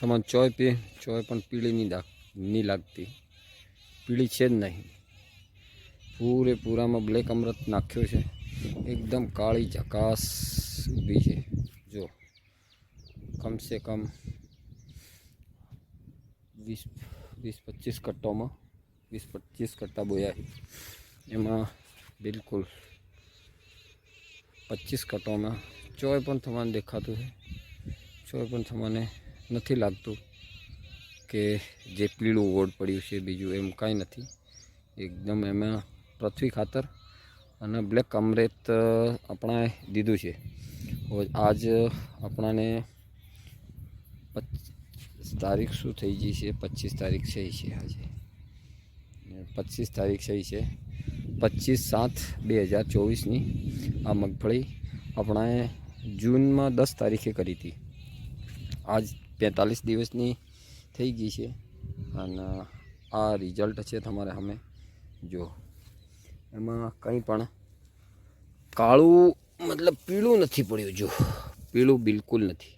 તમારે ચોય પણ પીળી નહીં લાગતી, પીળી છે જ નહીં। પૂરેપૂરામાં બ્લેક અમૃત નાખ્યો છે, એકદમ કાળી ઝકાસ ઊભી છે। જો કમ સે કમ 20-25 કટ્ટોમાં 20-25 કટ્ટા બોયા છે, એમાં બિલકુલ 25 કટ્ટોમાં ચોય પણ તમને દેખાતું છે। ચોય પણ તમને નથી લાગતું કે જે પીળું ઓડ પડ્યું છે, બીજું એમ કાંઈ નથી। એકદમ એમાં પૃથ્વી ખાતર અને બ્લેક અમૃત આપણે દીધું છે। આજ આપણાને તારીખ શું થઈ ગઈ છે? 25 તારીખ થઈ છે આજે, 25 તારીખ થઈ છે। 25/7/2024ની આ મગફળી આપણે જૂનમાં 10 તારીખે કરી હતી। આજ 45 દિવસની થઈ ગઈ છે અને આ રિઝલ્ટ છે તમારે સામે। જો એમાં કંઈ પણ કાળું મતલબ પીળું નથી પડ્યું, જો પીળું બિલકુલ નથી।